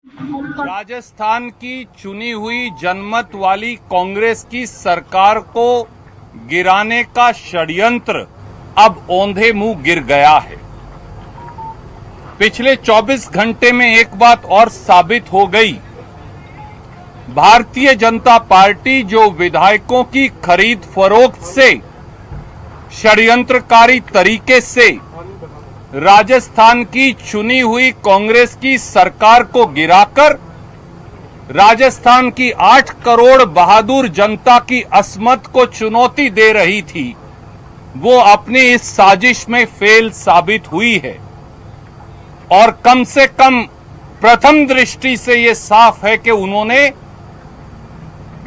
राजस्थान की चुनी हुई जनमत वाली कांग्रेस की सरकार को गिराने का षड्यंत्र अब औंधे मुंह गिर गया है। पिछले 24 घंटे में एक बात और साबित हो गई। भारतीय जनता पार्टी जो विधायकों की खरीद फरोख्त से षड्यंत्रकारी तरीके से राजस्थान की चुनी हुई कांग्रेस की सरकार को गिराकर राजस्थान की 8 करोड़ बहादुर जनता की अस्मत को चुनौती दे रही थी, वो अपनी इस साजिश में फेल साबित हुई है। और कम से कम प्रथम दृष्टि से ये साफ है कि उन्होंने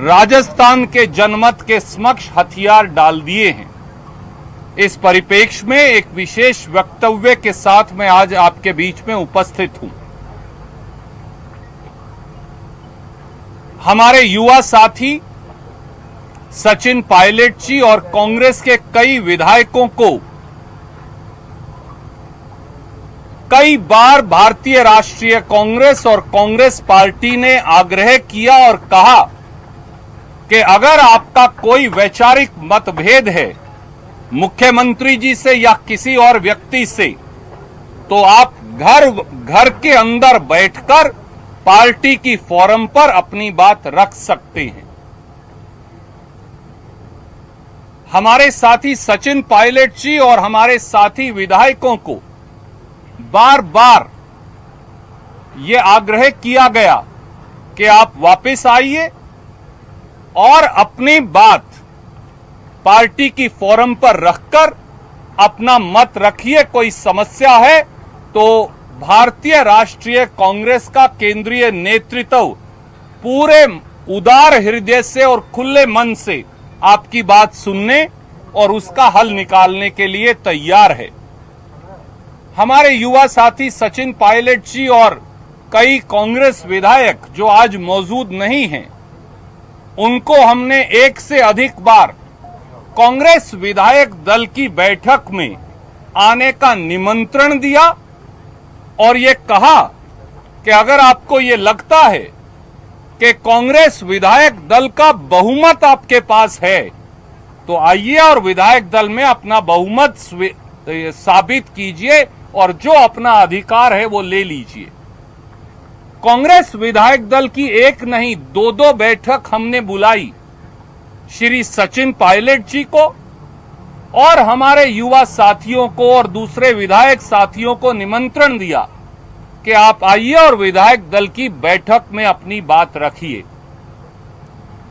राजस्थान के जनमत के समक्ष हथियार डाल दिए हैं। इस परिप्रेक्ष्य में एक विशेष वक्तव्य के साथ मैं आज आपके बीच में उपस्थित हूं। हमारे युवा साथी सचिन पायलट जी और कांग्रेस के कई विधायकों को कई बार भारतीय राष्ट्रीय कांग्रेस और कांग्रेस पार्टी ने आग्रह किया और कहा कि अगर आपका कोई वैचारिक मतभेद है मुख्यमंत्री जी से या किसी और व्यक्ति से, तो आप घर के अंदर बैठकर पार्टी की फोरम पर अपनी बात रख सकते हैं। हमारे साथी सचिन पायलट जी और हमारे साथी विधायकों को बार बार ये आग्रह किया गया कि आप वापस आइए और अपनी बात पार्टी की फोरम पर रखकर अपना मत रखिए। कोई समस्या है तो भारतीय राष्ट्रीय कांग्रेस का केंद्रीय नेतृत्व पूरे उदार हृदय से और खुले मन से आपकी बात सुनने और उसका हल निकालने के लिए तैयार है। हमारे युवा साथी सचिन पायलट जी और कई कांग्रेस विधायक जो आज मौजूद नहीं हैं, उनको हमने एक से अधिक बार कांग्रेस विधायक दल की बैठक में आने का निमंत्रण दिया और ये कहा कि अगर आपको ये लगता है कि कांग्रेस विधायक दल का बहुमत आपके पास है तो आइए और विधायक दल में अपना बहुमत साबित कीजिए और जो अपना अधिकार है वो ले लीजिए। कांग्रेस विधायक दल की एक नहीं 2-2 बैठक हमने बुलाई। श्री सचिन पायलट जी को और हमारे युवा साथियों को और दूसरे विधायक साथियों को निमंत्रण दिया कि आप आइए और विधायक दल की बैठक में अपनी बात रखिए।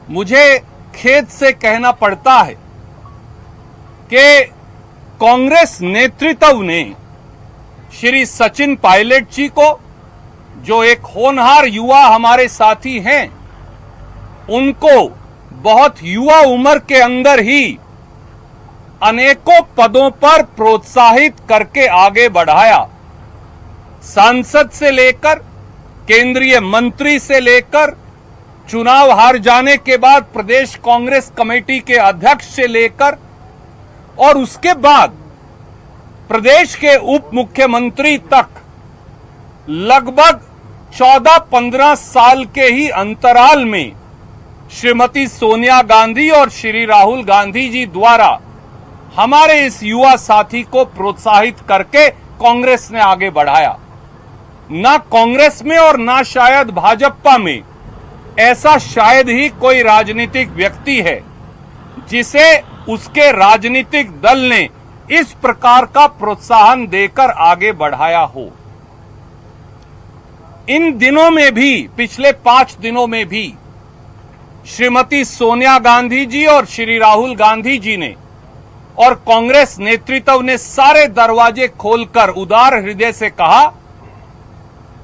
मुझे खेद से कहना पड़ता है कि कांग्रेस नेतृत्व ने श्री सचिन पायलट जी को, जो एक होनहार युवा हमारे साथी हैं, उनको बहुत युवा उम्र के अंदर ही अनेकों पदों पर प्रोत्साहित करके आगे बढ़ाया। सांसद से लेकर केंद्रीय मंत्री से लेकर चुनाव हार जाने के बाद प्रदेश कांग्रेस कमेटी के अध्यक्ष से लेकर और उसके बाद प्रदेश के उप मुख्यमंत्री तक लगभग 14-15 साल के ही अंतराल में श्रीमती सोनिया गांधी और श्री राहुल गांधी जी द्वारा हमारे इस युवा साथी को प्रोत्साहित करके कांग्रेस ने आगे बढ़ाया। ना कांग्रेस में और ना शायद भाजपा में ऐसा शायद ही कोई राजनीतिक व्यक्ति है जिसे उसके राजनीतिक दल ने इस प्रकार का प्रोत्साहन देकर आगे बढ़ाया हो। इन दिनों में भी, पिछले 5 दिनों में भी श्रीमती सोनिया गांधी जी और श्री राहुल गांधी जी ने और कांग्रेस नेतृत्व ने सारे दरवाजे खोलकर उदार हृदय से कहा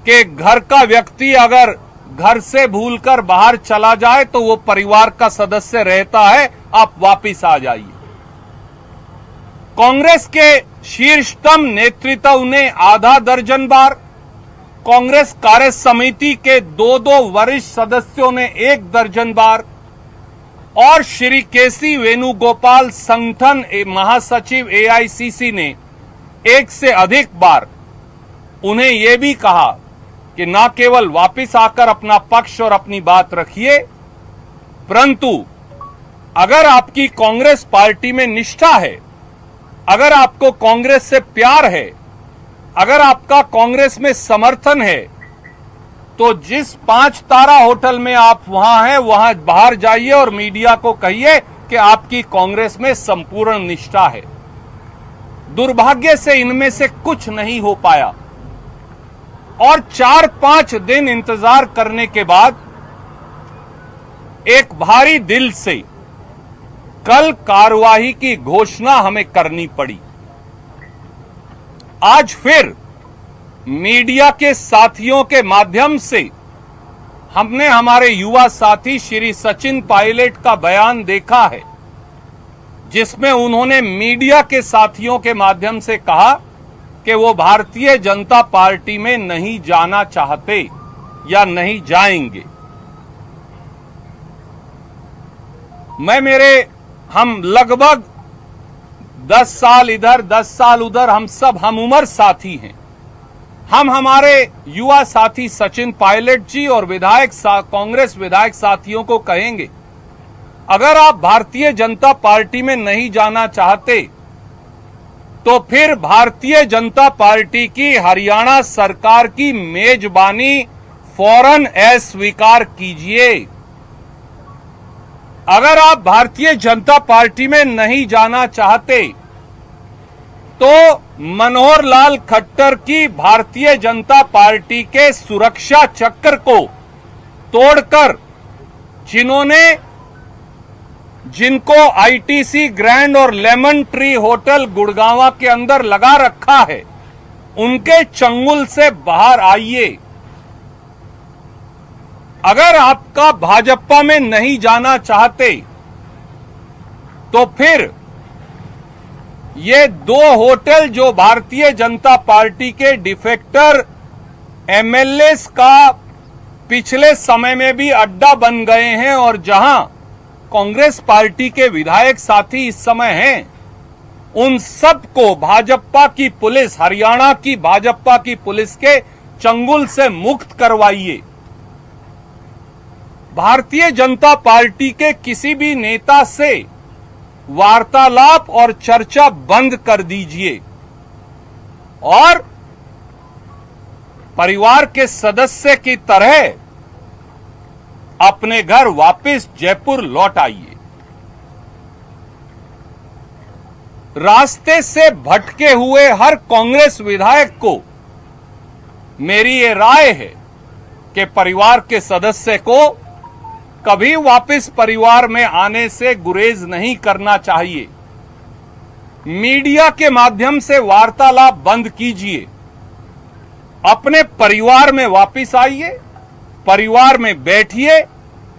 कि घर का व्यक्ति अगर घर से भूलकर बाहर चला जाए तो वो परिवार का सदस्य रहता है, आप वापिस आ जाइए। कांग्रेस के शीर्षतम नेतृत्व ने आधा दर्जन बार, कांग्रेस कार्य समिति के 2-2 वरिष्ठ सदस्यों ने 1 दर्जन बार और श्री केसी वेणुगोपाल संगठन महासचिव एआईसीसी ने 1 से अधिक बार उन्हें यह भी कहा कि न केवल वापस आकर अपना पक्ष और अपनी बात रखिए, परंतु अगर आपकी कांग्रेस पार्टी में निष्ठा है, अगर आपको कांग्रेस से प्यार है, अगर आपका कांग्रेस में समर्थन है, तो जिस 5 तारा होटल में आप वहां हैं, वहां बाहर जाइए और मीडिया को कहिए कि आपकी कांग्रेस में संपूर्ण निष्ठा है। दुर्भाग्य से इनमें से कुछ नहीं हो पाया और 4-5 दिन इंतजार करने के बाद एक भारी दिल से कल कार्रवाई की घोषणा हमें करनी पड़ी। आज फिर मीडिया के साथियों के माध्यम से हमने हमारे युवा साथी श्री सचिन पायलट का बयान देखा है, जिसमें उन्होंने मीडिया के साथियों के माध्यम से कहा कि वो भारतीय जनता पार्टी में नहीं जाना चाहते या नहीं जाएंगे। हम लगभग 10 साल इधर 10 साल उधर, हम उम्र साथी हैं। हम हमारे युवा साथी सचिन पायलट जी और कांग्रेस विधायक साथियों को कहेंगे, अगर आप भारतीय जनता पार्टी में नहीं जाना चाहते तो फिर भारतीय जनता पार्टी की हरियाणा सरकार की मेजबानी फौरन अस्वीकार कीजिए। अगर आप भारतीय जनता पार्टी में नहीं जाना चाहते तो मनोहर लाल खट्टर की भारतीय जनता पार्टी के सुरक्षा चक्र को तोड़कर जिनको आईटीसी ग्रैंड और लेमन ट्री होटल गुड़गांव के अंदर लगा रखा है, उनके चंगुल से बाहर आइए। अगर आपका भाजपा में नहीं जाना चाहते तो फिर ये 2 होटल जो भारतीय जनता पार्टी के डिफेक्टर एमएलएस का पिछले समय में भी अड्डा बन गए हैं और जहां कांग्रेस पार्टी के विधायक साथी इस समय हैं, उन सबको भाजपा की पुलिस, हरियाणा की भाजपा की पुलिस के चंगुल से मुक्त करवाइए। भारतीय जनता पार्टी के किसी भी नेता से वार्तालाप और चर्चा बंद कर दीजिए और परिवार के सदस्य की तरह अपने घर वापस जयपुर लौट आइए। रास्ते से भटके हुए हर कांग्रेस विधायक को मेरी ये राय है कि परिवार के सदस्य को कभी वापस परिवार में आने से गुरेज नहीं करना चाहिए। मीडिया के माध्यम से वार्तालाप बंद कीजिए, अपने परिवार में वापस आइए, परिवार में बैठिए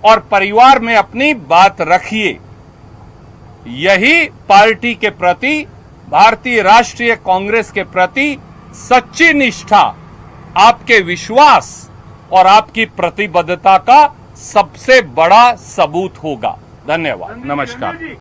और परिवार में अपनी बात रखिए। यही पार्टी के प्रति, भारतीय राष्ट्रीय कांग्रेस के प्रति सच्ची निष्ठा, आपके विश्वास और आपकी प्रतिबद्धता का सबसे बड़ा सबूत होगा। धन्यवाद, नमस्कार।